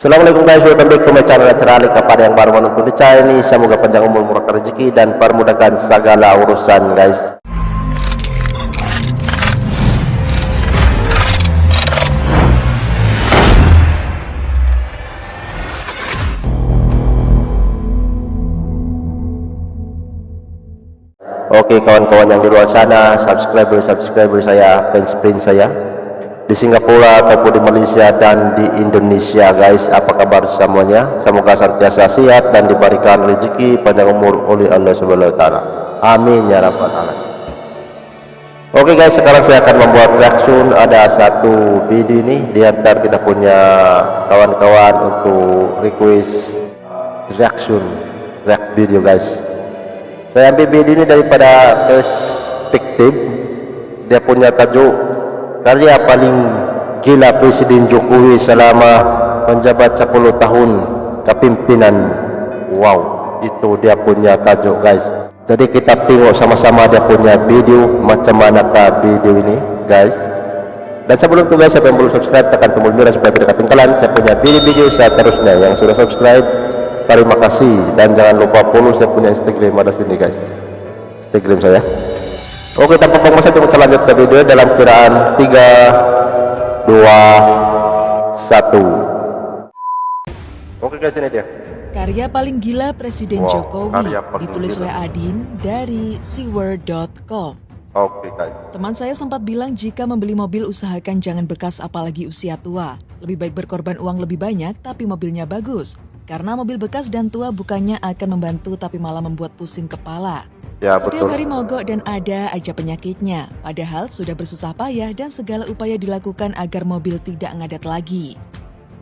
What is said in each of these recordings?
Assalamualaikum guys, welcome back to my channel. Ceralik kepada yang baru menonton di channel ini, semoga panjang umur, murah rezeki dan permudahkan segala urusan guys. Oke kawan-kawan yang di luar sana, subscriber saya, fans saya di Singapura ataupun di Malaysia dan di Indonesia guys, apa kabar semuanya? Semoga senantiasa sehat dan diberikan rezeki panjang umur oleh Allah Subhanahu wa taala. Amin ya rabbal alamin. Oke guys, sekarang saya akan membuat reaction. Ada satu video ini di antara kita punya kawan-kawan untuk request reaction video guys. Saya ambil video ini daripada perspektif dia punya tajuk karya paling gila Presiden Jokowi selama menjabat 10 tahun kepimpinan. Wow, itu dia punya tajuk guys. Jadi kita tengok sama-sama dia punya video, macam manakah video ini guys. Dan sebelum itu guys, siapa yang belum subscribe tekan tombol merah supaya tidak ketinggalan saya punya video-video seterusnya. Yang sudah subscribe terima kasih, dan jangan lupa follow saya punya Instagram ada sini guys, Instagram saya. Oke, tanpa buang waktu kita lanjut ke video dalam kiraan 3, 2, 1. Oke guys, ini dia Karya paling gila Presiden Jokowi, ditulis gila oleh Adin dari siword.com. Oke guys, Teman saya sempat bilang jika membeli mobil usahakan jangan bekas apalagi usia tua. Lebih baik berkorban uang lebih banyak tapi mobilnya bagus. Karena mobil bekas dan tua bukannya akan membantu tapi malah membuat pusing kepala. ya Setiap betul. hari mogok dan ada aja penyakitnya. Padahal sudah bersusah payah dan segala upaya dilakukan agar mobil tidak ngadat lagi.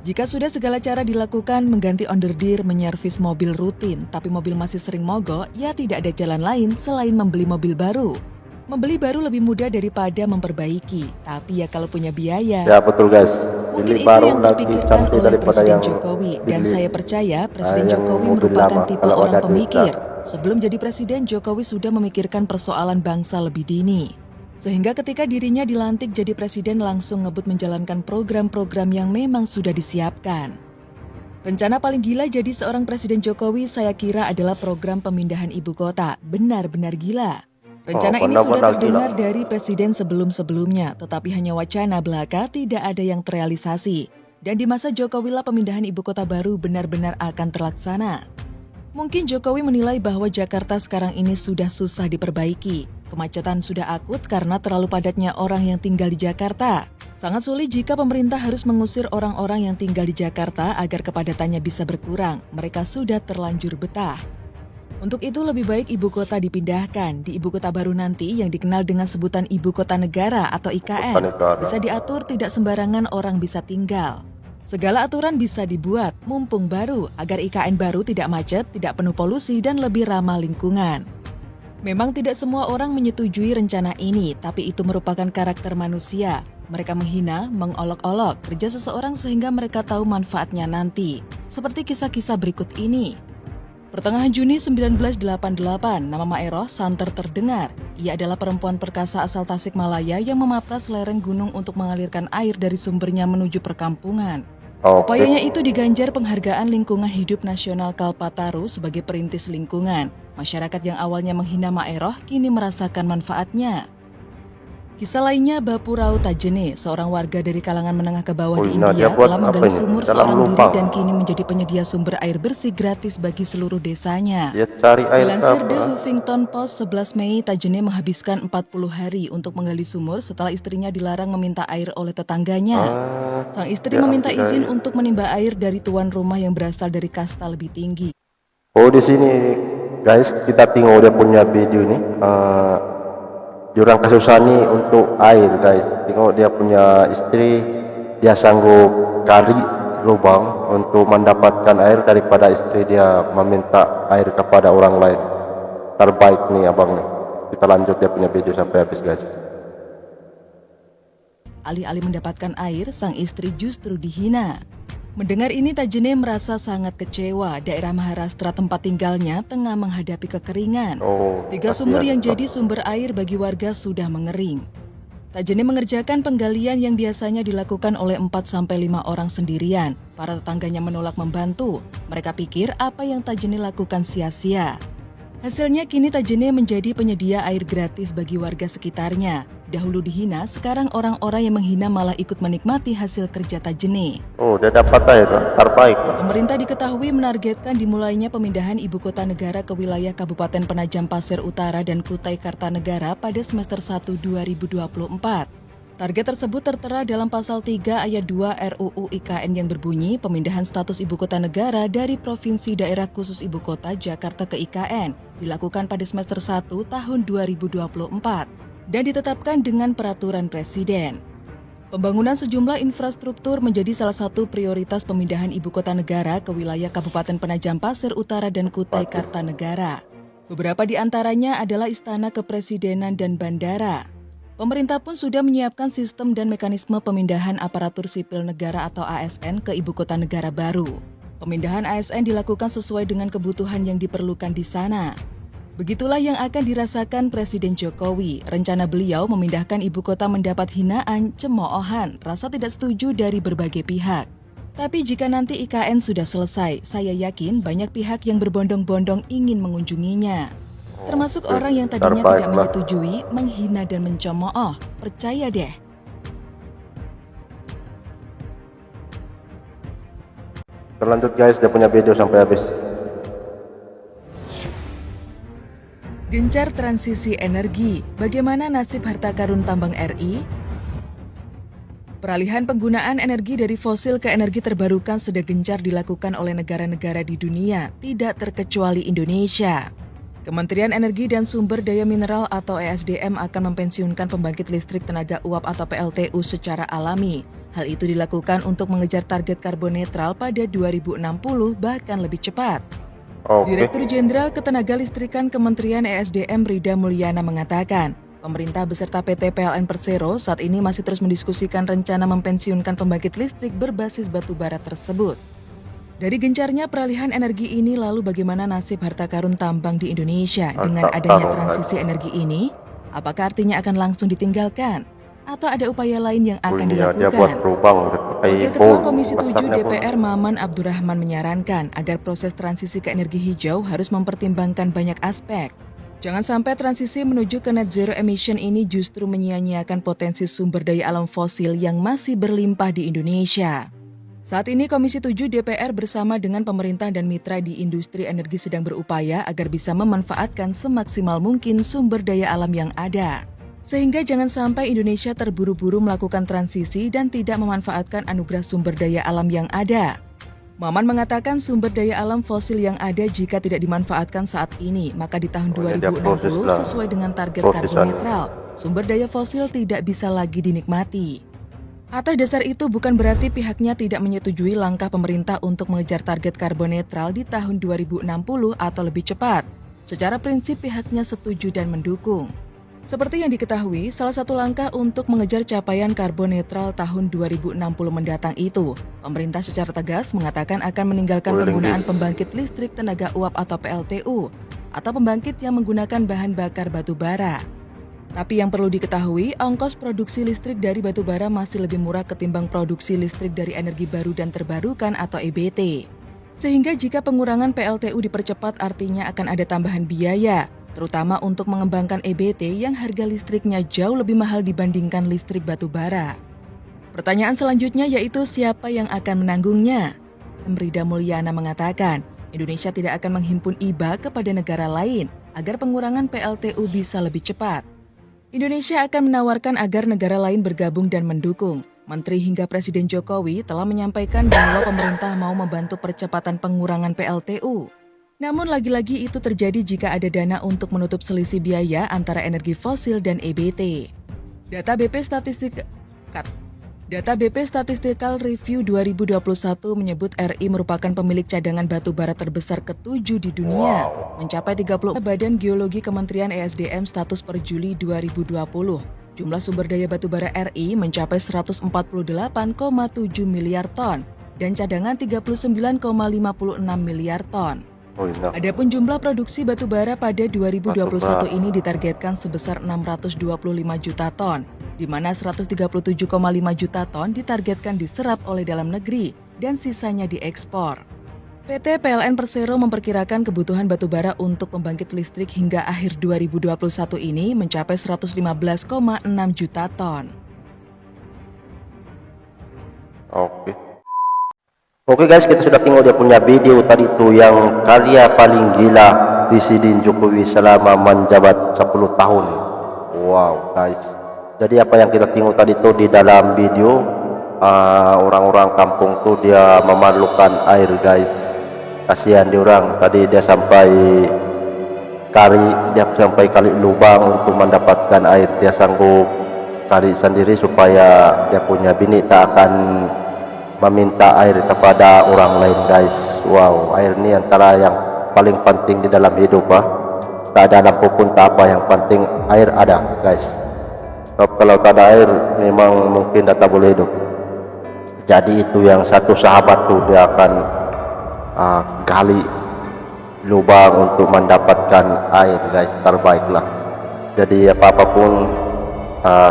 Jika sudah segala cara dilakukan mengganti onderdir, menyervis mobil rutin, tapi mobil masih sering mogok, ya tidak ada jalan lain selain membeli mobil baru. Membeli baru lebih mudah daripada memperbaiki, tapi ya kalau punya biaya. Ya betul guys. Mungkin Ini itu baru yang lagi terpikirkan cantik oleh daripada Presiden yang Jokowi, dan dibeli. saya percaya Presiden yang Jokowi mobil merupakan lama. tipe Kalau orang ada duit, pemikir. Sebelum jadi presiden, Jokowi sudah memikirkan persoalan bangsa lebih dini. Sehingga ketika dirinya dilantik jadi presiden langsung ngebut menjalankan program-program yang memang sudah disiapkan. Rencana paling gila jadi seorang Presiden Jokowi saya kira adalah program pemindahan ibu kota. Benar-benar gila. Rencana ini sudah terdengar dari presiden sebelum-sebelumnya, tetapi hanya wacana belaka, tidak ada yang terrealisasi. Dan di masa Jokowi lah pemindahan ibu kota baru benar-benar akan terlaksana. Mungkin Jokowi menilai bahwa Jakarta sekarang ini sudah susah diperbaiki. Kemacetan sudah akut karena terlalu padatnya orang yang tinggal di Jakarta. Sangat sulit jika pemerintah harus mengusir orang-orang yang tinggal di Jakarta agar kepadatannya bisa berkurang. Mereka sudah terlanjur betah. Untuk itu lebih baik ibu kota dipindahkan. Di ibu kota baru nanti yang dikenal dengan sebutan Ibu Kota Negara atau IKN, bisa diatur tidak sembarangan orang bisa tinggal. Segala aturan bisa dibuat, mumpung baru, agar IKN baru tidak macet, tidak penuh polusi, dan lebih ramah lingkungan. Memang tidak semua orang menyetujui rencana ini, tapi itu merupakan karakter manusia. Mereka menghina, mengolok-olok kerja seseorang sehingga mereka tahu manfaatnya nanti. Seperti kisah-kisah berikut ini. Pertengahan Juni 1988, nama Maeroh santer terdengar. Ia adalah perempuan perkasa asal Tasikmalaya yang memapras lereng gunung untuk mengalirkan air dari sumbernya menuju perkampungan. Upayanya itu diganjar penghargaan lingkungan hidup nasional Kalpataru sebagai perintis lingkungan. Masyarakat yang awalnya menghina Maeroh kini merasakan manfaatnya. Kisah lainnya Bapurao Tajene, seorang warga dari kalangan menengah ke bawah di India telah menggali sumur seorang diri dan kini menjadi penyedia sumber air bersih gratis bagi seluruh desanya. Dia cari air. Dilansir The Huffington Post 11 Mei, Tajene menghabiskan 40 hari untuk menggali sumur setelah istrinya dilarang meminta air oleh tetangganya. Sang istri meminta izin untuk menimba air dari tuan rumah yang berasal dari kasta lebih tinggi. Oh, di sini guys kita tengok dia punya video ini. Jurang kesusahan untuk air guys. Tengok dia punya istri, dia sanggup gali lubang untuk mendapatkan air daripada istri dia meminta air kepada orang lain. Terbaik nih abang nih. Kita lanjut dia punya video sampai habis guys. Alih-alih mendapatkan air, sang istri justru dihina. Mendengar ini Tajene merasa sangat kecewa. Daerah Maharashtra tempat tinggalnya tengah menghadapi kekeringan. 3 sumur yang jadi sumber air bagi warga sudah mengering. Tajene mengerjakan penggalian yang biasanya dilakukan oleh 4-5 orang sendirian. Para tetangganya menolak membantu. Mereka pikir apa yang Tajene lakukan sia-sia. Hasilnya kini Tajene menjadi penyedia air gratis bagi warga sekitarnya. Dahulu dihina, sekarang orang-orang yang menghina malah ikut menikmati hasil kerja Tajene. Oh, dia dapat air terbaik. Pemerintah diketahui menargetkan dimulainya pemindahan ibu kota negara ke wilayah Kabupaten Penajam Pasir Utara dan Kutai Kartanegara pada semester 1 2024. Target tersebut tertera dalam pasal 3 ayat 2 RUU IKN yang berbunyi pemindahan status ibu kota negara dari Provinsi Daerah Khusus Ibu Kota Jakarta ke IKN dilakukan pada semester 1 tahun 2024 dan ditetapkan dengan peraturan Presiden. Pembangunan sejumlah infrastruktur menjadi salah satu prioritas pemindahan ibu kota negara ke wilayah Kabupaten Penajam Pasir Utara dan Kutai Kartanegara. Beberapa di antaranya adalah Istana Kepresidenan dan Bandara. Pemerintah pun sudah menyiapkan sistem dan mekanisme pemindahan aparatur sipil negara atau ASN ke ibu kota negara baru. Pemindahan ASN dilakukan sesuai dengan kebutuhan yang diperlukan di sana. Begitulah yang akan dirasakan Presiden Jokowi. Rencana beliau memindahkan ibu kota mendapat hinaan, cemoohan, rasa tidak setuju dari berbagai pihak. Tapi jika nanti IKN sudah selesai, saya yakin banyak pihak yang berbondong-bondong ingin mengunjunginya. Termasuk orang yang tadinya tidak menyetujui, menghina dan mencemooh. Percaya deh. Terlanjut guys, dia punya video sampai habis. Gencar transisi energi, bagaimana nasib harta karun tambang RI? Peralihan penggunaan energi dari fosil ke energi terbarukan sedang gencar dilakukan oleh negara-negara di dunia, tidak terkecuali Indonesia. Kementerian Energi dan Sumber Daya Mineral atau ESDM akan mempensiunkan pembangkit listrik tenaga uap atau PLTU secara alami. Hal itu dilakukan untuk mengejar target karbon netral pada 2060 bahkan lebih cepat. Direktur Jenderal Ketenagalistrikan Kementerian ESDM Rida Mulyana mengatakan, pemerintah beserta PT PLN Persero saat ini masih terus mendiskusikan rencana mempensiunkan pembangkit listrik berbasis batu bara tersebut. Dari gencarnya peralihan energi ini, lalu bagaimana nasib harta karun tambang di Indonesia dengan adanya transisi energi ini? Apakah artinya akan langsung ditinggalkan? Atau ada upaya lain yang akan dilakukan? Dia buat berubang, Wakil Ketua Komisi 7 DPR Maman Abdurrahman menyarankan agar proses transisi ke energi hijau harus mempertimbangkan banyak aspek. Jangan sampai transisi menuju ke net zero emission ini justru menyia-nyiakan potensi sumber daya alam fosil yang masih berlimpah di Indonesia. Saat ini Komisi 7 DPR bersama dengan pemerintah dan mitra di industri energi sedang berupaya agar bisa memanfaatkan semaksimal mungkin sumber daya alam yang ada. Sehingga jangan sampai Indonesia terburu-buru melakukan transisi dan tidak memanfaatkan anugerah sumber daya alam yang ada. Maman mengatakan sumber daya alam fosil yang ada jika tidak dimanfaatkan saat ini, maka di tahun 2060 sesuai dengan target karbon netral, sumber daya fosil tidak bisa lagi dinikmati. Atas dasar itu bukan berarti pihaknya tidak menyetujui langkah pemerintah untuk mengejar target karbon netral di tahun 2060 atau lebih cepat. Secara prinsip pihaknya setuju dan mendukung. Seperti yang diketahui, salah satu langkah untuk mengejar capaian karbon netral tahun 2060 mendatang itu, pemerintah secara tegas mengatakan akan meninggalkan penggunaan pembangkit listrik tenaga uap atau PLTU, atau pembangkit yang menggunakan bahan bakar batu bara. Tapi yang perlu diketahui, ongkos produksi listrik dari batu bara masih lebih murah ketimbang produksi listrik dari energi baru dan terbarukan atau EBT. Sehingga jika pengurangan PLTU dipercepat artinya akan ada tambahan biaya, terutama untuk mengembangkan EBT yang harga listriknya jauh lebih mahal dibandingkan listrik batu bara. Pertanyaan selanjutnya yaitu siapa yang akan menanggungnya? Rida Mulyana mengatakan, Indonesia tidak akan menghimpun IBA kepada negara lain agar pengurangan PLTU bisa lebih cepat. Indonesia akan menawarkan agar negara lain bergabung dan mendukung. Menteri hingga Presiden Jokowi telah menyampaikan bahwa pemerintah mau membantu percepatan pengurangan PLTU. Namun lagi-lagi itu terjadi jika ada dana untuk menutup selisih biaya antara energi fosil dan EBT. Data BP Statistical Review 2021 menyebut RI merupakan pemilik cadangan batu bara terbesar ke-7 di dunia, mencapai 30. Badan Geologi Kementerian ESDM status per Juli 2020. Jumlah sumber daya batu bara RI mencapai 148,7 miliar ton dan cadangan 39,56 miliar ton. Oh, iya. Adapun jumlah produksi batubara pada 2021 ini ditargetkan sebesar 625 juta ton, di mana 137,5 juta ton ditargetkan diserap oleh dalam negeri dan sisanya diekspor. PT PLN Persero memperkirakan kebutuhan batubara untuk pembangkit listrik hingga akhir 2021 ini mencapai 115,6 juta ton. Oke guys, kita sudah tengok dia punya video tadi itu yang karya paling gila Presiden Jokowi selama menjabat 10 tahun. Wow guys, jadi apa yang kita tengok tadi itu di dalam video, orang-orang kampung tuh dia memerlukan air guys. Kasihan diorang, tadi dia sampai kali lubang untuk mendapatkan air. Dia sanggup kali sendiri supaya dia punya bini tak akan meminta air kepada orang lain guys. Wow, air ini antara yang paling penting di dalam hidup. Tak ada lampu pun tak apa, yang penting air ada guys. Kalau tak ada air memang mungkin tak boleh hidup. Jadi itu yang satu sahabat tuh dia akan gali lubang untuk mendapatkan air guys, terbaiklah. Jadi apapun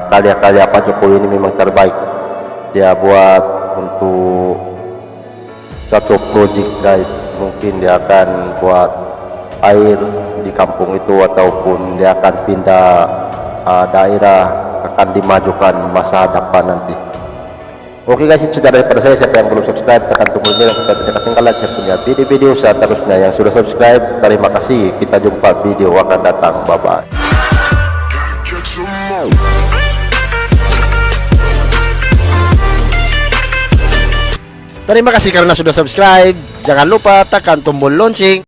karya-karya Pak Jokowi ini memang terbaik. Dia buat untuk satu proyek guys, mungkin dia akan buat air di kampung itu ataupun dia akan pindah daerah, akan dimajukan masa depan nanti. Oke guys, itu sudah daripada saya. Siapa yang belum subscribe tekan tombol merah supaya tidak ketinggalan saya punya video-video seterusnya. Yang sudah subscribe terima kasih, kita jumpa video akan datang, bye bye. Terima kasih karena sudah subscribe. Jangan lupa tekan tombol lonceng.